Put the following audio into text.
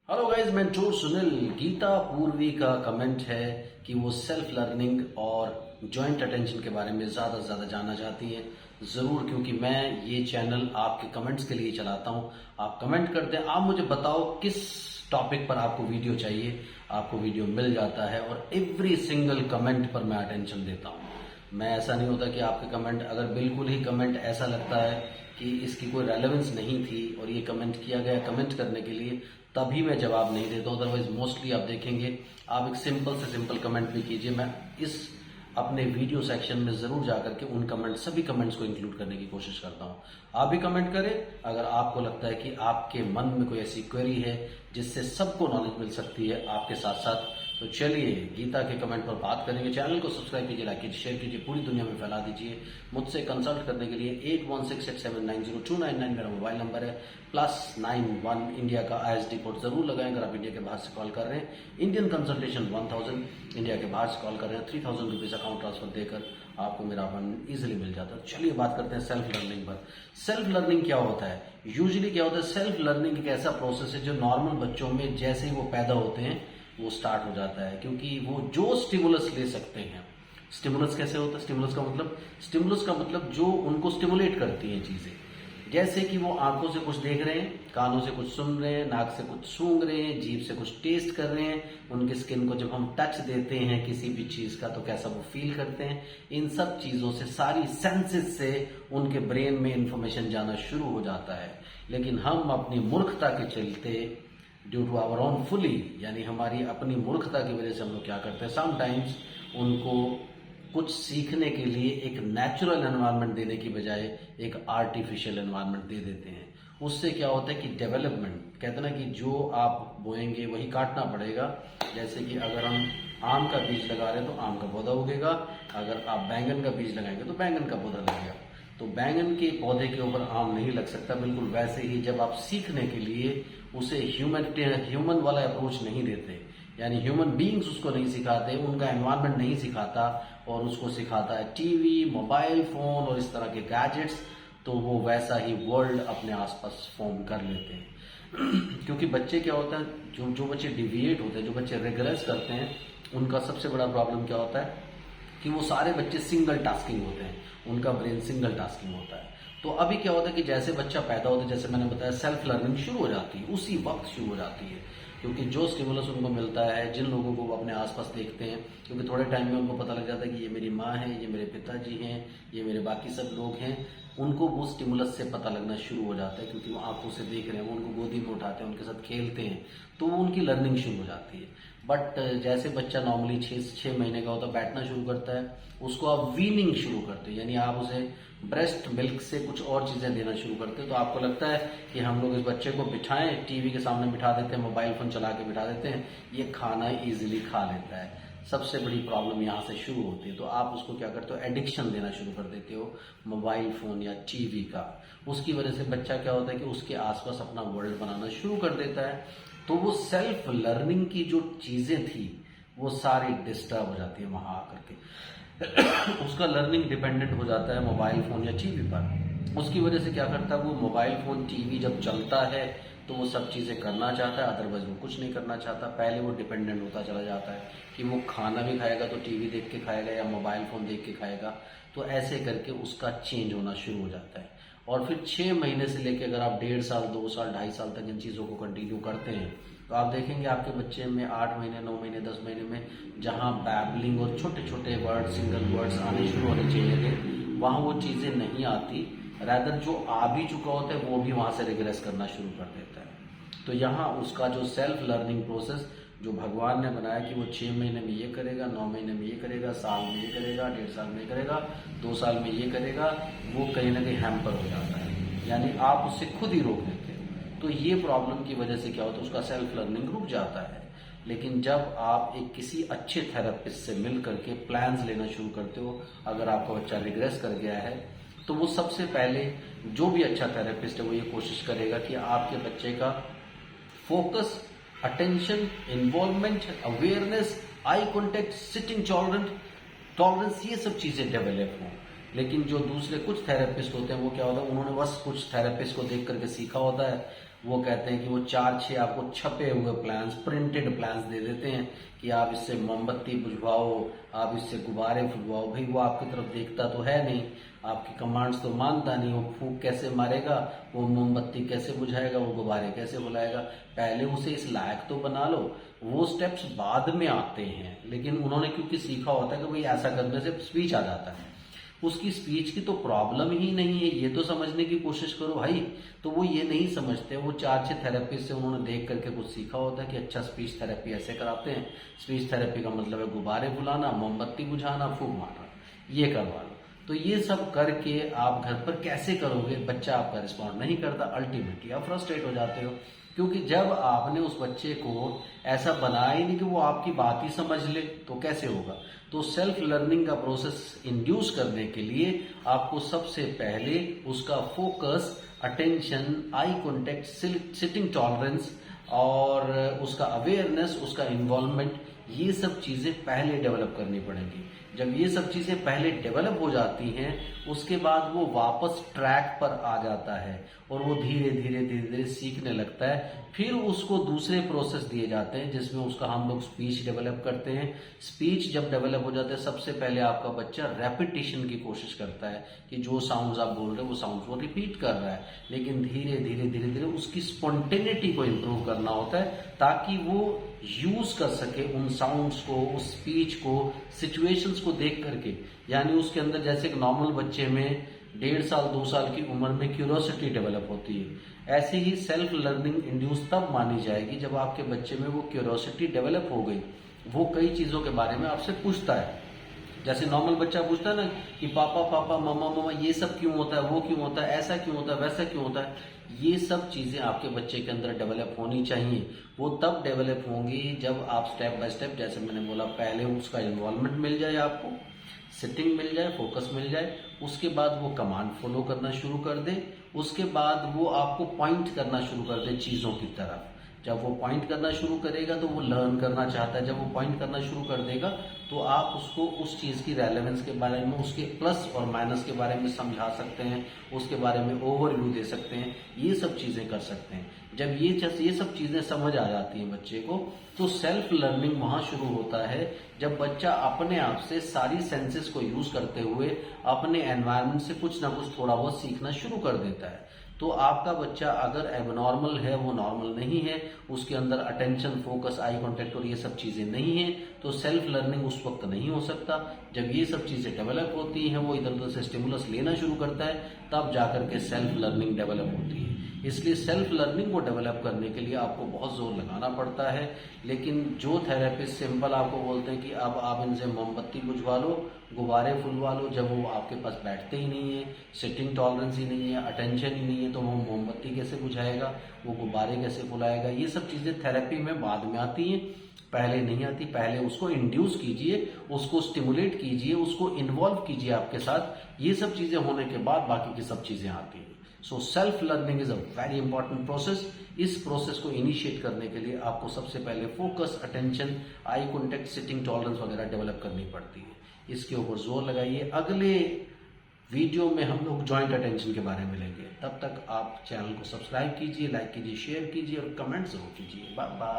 Hello guys, मैं जोर सुनील। गीता पूर्वी का कमेंट है कि वो सेल्फ लर्निंग और जॉइंट अटेंशन के बारे में ज़्यादा से ज़्यादा जानना चाहती है। ज़रूर, क्योंकि मैं ये चैनल आपके कमेंट्स के लिए चलाता हूँ। आप कमेंट करते हैं, आप मुझे बताओ किस टॉपिक पर आपको वीडियो चाहिए, आपको वीडियो मिल जाता है और एवरी सिंगल कमेंट पर मैं अटेंशन देता हूँ। मैं ऐसा नहीं होता कि आपके कमेंट अगर बिल्कुल ही कमेंट ऐसा लगता है कि इसकी कोई रेलेवेंस नहीं थी और ये कमेंट किया गया कमेंट करने के लिए, तभी मैं जवाब नहीं देता। अदरवाइज मोस्टली आप देखेंगे, आप एक सिंपल से सिंपल कमेंट भी कीजिए, मैं इस अपने वीडियो सेक्शन में जरूर जाकर के उन कमेंट सभी कमेंट्स को इंक्लूड करने की कोशिश करता हूं। आप भी कमेंट करें अगर आपको लगता है कि आपके मन में कोई ऐसी क्वेरी है जिससे सबको नॉलेज मिल सकती है आपके साथ साथ। तो चलिए गीता के कमेंट पर बात करेंगे। चैनल को सब्सक्राइब कीजिए, लाइक कीजिए, शेयर कीजिए, पूरी दुनिया में फैला दीजिए। मुझसे कंसल्ट करने के लिए 8168790299 मेरा मोबाइल नंबर है। +91 इंडिया का ISD कोड जरूर लगाएं अगर आप इंडिया के बाहर से कॉल कर रहे हैं। इंडियन कंसल्टेशन 1000, इंडिया के बाहर से कॉल कर रहे हैं 3000 रुपीज अकाउंट ट्रांसफर देकर आपको मेरा अपॉइंटमेंट इजिली मिल जाता है। चलिए बात करते हैं सेल्फ लर्निंग पर। सेल्फ लर्निंग क्या होता है? यूजुअली क्या होता है, सेल्फ लर्निंग एक ऐसा प्रोसेस है जो नॉर्मल बच्चों में जैसे ही वो पैदा होते हैं वो स्टार्ट हो जाता है, क्योंकि वो जो स्टिमुलस ले सकते हैं। स्टिमुलस कैसे होता है? स्टिमुलस का मतलब जो उनको स्टिमुलेट करती हैं चीजें। जैसे कि वो आंखों से कुछ देख रहे हैं, कानों से कुछ सुन रहे हैं, नाक से कुछ सूंघ रहे हैं, जीभ से कुछ टेस्ट कर रहे हैं। उनकी स्किन को जब हम टच देते हैं किसी भी चीज का तो कैसा वो फील करते हैं। इन सब चीजों से, सारी सेंसेस से उनके ब्रेन में इंफॉर्मेशन जाना शुरू हो जाता है। लेकिन हम अपनी मूर्खता के चलते, due to our own folly, यानी हमारी अपनी मूर्खता की वजह से हम लोग क्या करते हैं, समटाइम्स उनको कुछ सीखने के लिए एक नेचुरल एनवायरनमेंट देने की बजाय एक आर्टिफिशियल एनवायरनमेंट दे देते हैं। उससे क्या होता है कि डेवलपमेंट, कहते हैं ना कि जो आप बोएंगे वही काटना पड़ेगा। जैसे कि अगर हम आम का बीज लगा रहे हैं तो आम का पौधा उगेगा, अगर आप बैंगन का बीज लगाएंगे तो बैंगन का पौधा लगेगा। तो बैंगन के पौधे के ऊपर आम नहीं लग सकता। बिल्कुल वैसे ही जब आप सीखने के लिए उसे ह्यूमन वाला अप्रोच नहीं देते, यानी ह्यूमन बीइंग्स उसको नहीं सिखाते, उनका एनवायरनमेंट नहीं सिखाता और उसको सिखाता है टीवी, मोबाइल फोन और इस तरह के गैजेट्स, तो वो वैसा ही वर्ल्ड अपने आसपास फॉर्म कर लेते हैं। क्योंकि बच्चे क्या होता है, जो बच्चे डिविएट होते हैं, जो बच्चे रिग्रेस करते हैं, उनका सबसे बड़ा प्रॉब्लम क्या होता है कि वो सारे बच्चे सिंगल टास्किंग होते हैं, उनका ब्रेन सिंगल टास्किंग होता है। तो अभी क्या होता है कि जैसे बच्चा पैदा होता है, जैसे मैंने बताया, सेल्फ लर्निंग शुरू हो जाती है, उसी वक्त शुरू हो जाती है। क्योंकि जो स्टिमुलस उनको मिलता है, जिन लोगों को वो अपने आसपास देखते हैं, क्योंकि थोड़े टाइम में उनको पता लग जाता है कि ये मेरी माँ है, ये मेरे पिताजी हैं, ये मेरे बाकी सब लोग हैं, उनको वो स्टिमुलस से पता लगना शुरू हो जाता है। क्योंकि वो आंखों से देख रहे हैं, वो उनको गोदी में उठाते हैं, उनके साथ खेलते हैं, तो वो उनकी लर्निंग शुरू हो जाती है। बट जैसे बच्चा नॉर्मली 6 महीने का होता है, बैठना शुरू करता है, उसको आप वीनिंग शुरू करते हो, यानी आप उसे ब्रेस्ट मिल्क से कुछ और चीजें देना शुरू करते हो। तो आपको लगता है कि हम लोग इस बच्चे को बिठाएं, टीवी के सामने बिठा देते हैं, मोबाइल फोन चला के बिठा देते हैं, ये खाना इजीली खा लेता है। सबसे बड़ी प्रॉब्लम यहाँ से शुरू होती है। तो आप उसको क्या करते हो, एडिक्शन देना शुरू कर देते हो मोबाइल फोन या टीवी का। उसकी वजह से बच्चा क्या होता है कि उसके आसपास अपना वर्ल्ड बनाना शुरू कर देता है। तो वो सेल्फ लर्निंग की जो चीजें थी वो सारी डिस्टर्ब हो जाती है वहां आकर के। उसका लर्निंग डिपेंडेंट हो जाता है मोबाइल फोन या टीवी पर। उसकी वजह से क्या करता है, वो मोबाइल फोन टीवी जब चलता है तो वो सब चीजें करना चाहता है, अदरवाइज वो कुछ नहीं करना चाहता। पहले वो डिपेंडेंट होता चला जाता है कि वो खाना भी खाएगा तो टीवी देख के खाएगा या मोबाइल फोन देख के खाएगा। तो ऐसे करके उसका चेंज होना शुरू हो जाता है। और फिर 6 महीने से लेके अगर आप 1.5 साल, 2 साल, 2.5 साल तक इन चीजों को कंटिन्यू करते हैं तो आप देखेंगे आपके बच्चे में 8 महीने, 9 महीने, 10 महीने में जहां बैबलिंग और छोटे छोटे वर्ड, सिंगल वर्ड्स आने शुरू होने चाहिए थे, वहां वो चीजें नहीं आती। रैदर जो आ भी चुका होता है वो भी वहां से रिग्रेस करना शुरू कर देता है। तो यहाँ उसका जो सेल्फ लर्निंग प्रोसेस जो भगवान ने बनाया कि वो 6 महीने में ये करेगा, 9 महीने में ये करेगा, साल में ये करेगा, 1.5 साल में ये करेगा, 2 साल में ये करेगा, वो कहीं ना कहीं हैम्पर हो जाता है, यानी आप उससे खुद ही रोक देते हो। तो ये प्रॉब्लम की वजह से क्या होता है, उसका सेल्फ लर्निंग रुक जाता है। लेकिन जब आप एक किसी अच्छे थेरेपिस्ट से मिल करके प्लान्स लेना शुरू करते हो, अगर आपका बच्चा रिग्रेस कर गया है तो वो सबसे पहले जो भी अच्छा थेरेपिस्ट है वो ये कोशिश करेगा कि आपके बच्चे का focus, attention, involvement, awareness, eye contact, sitting tolerance, ये सब चीजें डेवलप हों। लेकिन जो दूसरे कुछ थेरेपिस्ट होते हैं वो क्या होता है, उन्होंने बस कुछ थेरेपिस्ट को देख करके सीखा होता है, वो कहते हैं कि वो 4-6 आपको छपे हुए प्लान्स, प्रिंटेड प्लान्स दे देते हैं कि आप इससे मोमबत्ती बुझवाओ, आप इससे गुब्बारे फुलवाओ। भाई वो आपकी तरफ देखता तो है नहीं, आपकी कमांड्स तो मानता नहीं, वो फूंक कैसे मारेगा, वो मोमबत्ती कैसे बुझाएगा, वो गुब्बारे कैसे बुलाएगा। पहले उसे इस लायक तो बना लो। वो स्टेप्स बाद में आते हैं, लेकिन उन्होंने क्योंकि सीखा होता है कि भाई ऐसा करने से स्पीच आ जाता है, उसकी स्पीच की तो प्रॉब्लम ही नहीं है, ये तो समझने की कोशिश करो भाई। तो वो ये नहीं समझते। वो 4-6 थेरेपिस्ट से उन्होंने देख करके कुछ सीखा होता है कि अच्छा स्पीच थेरेपी ऐसे कराते हैं, स्पीच थेरेपी का मतलब है गुब्बारे बुलाना, मोमबत्ती बुझाना, फूंक मारना, ये करवा लो। तो ये सब करके आप घर पर कैसे करोगे, बच्चा आपका रिस्पॉन्ड नहीं करता, अल्टीमेटली आप फ्रस्ट्रेट हो जाते हो। क्योंकि जब आपने उस बच्चे को ऐसा बनाया ही नहीं कि वो आपकी बात ही समझ ले, तो कैसे होगा। तो सेल्फ लर्निंग का प्रोसेस इंड्यूस करने के लिए आपको सबसे पहले उसका focus, attention, eye contact, sitting tolerance और उसका अवेयरनेस, उसका इन्वॉल्वमेंट, ये सब चीजें पहले डेवलप करनी पड़ेंगी। जब ये सब चीजें पहले डेवलप हो जाती हैं, उसके बाद वो वापस ट्रैक पर आ जाता है और वो धीरे धीरे धीरे धीरे सीखने लगता है। फिर उसको दूसरे प्रोसेस दिए जाते हैं जिसमें उसका हम लोग स्पीच डेवलप करते हैं। स्पीच जब डेवलप हो जाता है, सबसे पहले आपका बच्चा रेपिटेशन की कोशिश करता है कि जो साउंड्स आप बोल रहे हो वो साउंड्स वो रिपीट कर रहा है, लेकिन धीरे धीरे धीरे धीरे उसकी स्पॉन्टेनिटी को इम्प्रूव करना होता है ताकि वो यूज कर सके उन साउंड्स को, उस स्पीच को, सिचुएशंस को देख करके। यानी उसके अंदर जैसे एक नॉर्मल बच्चे में 1.5 साल 2 साल की उम्र में क्यूरोसिटी डेवलप होती है, ऐसे ही सेल्फ लर्निंग इंड्यूस तब मानी जाएगी जब आपके बच्चे में वो क्यूरोसिटी डेवलप हो गई। वो कई चीजों के बारे में आपसे पूछता है। जैसे नॉर्मल बच्चा पूछता है ना कि पापा पापा, मम्मा मम्मा, ये सब क्यों होता है, वो क्यों होता है, ऐसा क्यों होता है, वैसा क्यों होता है। ये सब चीजें आपके बच्चे के अंदर डेवलप होनी चाहिए। वो तब डेवलप होंगी जब आप स्टेप बाय स्टेप, जैसे मैंने बोला, पहले उसका इन्वॉल्वमेंट मिल जाए, आपको सिटिंग मिल जाए, फोकस मिल जाए, उसके बाद वो कमांड फॉलो करना शुरू कर दे, उसके बाद वो आपको पॉइंट करना शुरू कर दे चीजों की तरफ। जब वो पॉइंट करना शुरू करेगा तो वो लर्न करना चाहता है। जब वो पॉइंट करना शुरू कर देगा तो आप उसको उस चीज की रेलेवेंस के बारे में, उसके प्लस और माइनस के बारे में समझा सकते हैं, उसके बारे में ओवरव्यू दे सकते हैं, ये सब चीजें कर सकते हैं। जब ये सब चीजें समझ आ जाती हैं बच्चे को, तो सेल्फ लर्निंग वहां शुरू होता है जब बच्चा अपने आप से सारी सेंसेस को यूज करते हुए अपने एनवायरनमेंट से कुछ ना कुछ थोड़ा बहुत सीखना शुरू कर देता है। तो आपका बच्चा अगर एबनॉर्मल है, वो नॉर्मल नहीं है, उसके अंदर अटेंशन, फोकस, आई कांटेक्ट और ये सब चीजें नहीं है, तो सेल्फ लर्निंग उस वक्त नहीं हो सकता। जब ये सब चीजें डेवलप होती हैं, वो इधर उधर से स्टिमुलस लेना शुरू करता है, तब जाकर के सेल्फ लर्निंग डेवलप होती है। इसलिए सेल्फ लर्निंग को डेवलप करने के लिए आपको बहुत जोर लगाना पड़ता है। लेकिन जो थेरेपिस्ट सिंपल आपको बोलते हैं कि अब आप इनसे मोमबत्ती बुझवा लो, गुब्बारे फुलवा लो, जब वो आपके पास बैठते ही नहीं है, सिटिंग टॉलरेंस ही नहीं है, अटेंशन ही नहीं है, तो वो मोमबत्ती कैसे बुझाएगा, वो गुब्बारे कैसे फुलाएगा। ये सब चीजें थेरेपी में बाद में आती हैं, पहले नहीं आती। पहले उसको इंड्यूस कीजिए, उसको स्टिमुलेट कीजिए, उसको इन्वॉल्व कीजिए आपके साथ। ये सब चीजें होने के बाद बाकी की सब चीजें आती हैं। So self learning is a very important process. इस प्रोसेस को इनिशिएट करने के लिए आपको सबसे पहले focus, attention, eye contact, sitting tolerance वगैरह डेवलप करनी पड़ती है। इसके ऊपर जोर लगाइए। अगले वीडियो में हम लोग जॉइंट अटेंशन के बारे में लेंगे। तब तक आप चैनल को सब्सक्राइब कीजिए, लाइक कीजिए, शेयर कीजिए और कमेंट जरूर कीजिए। Bye bye.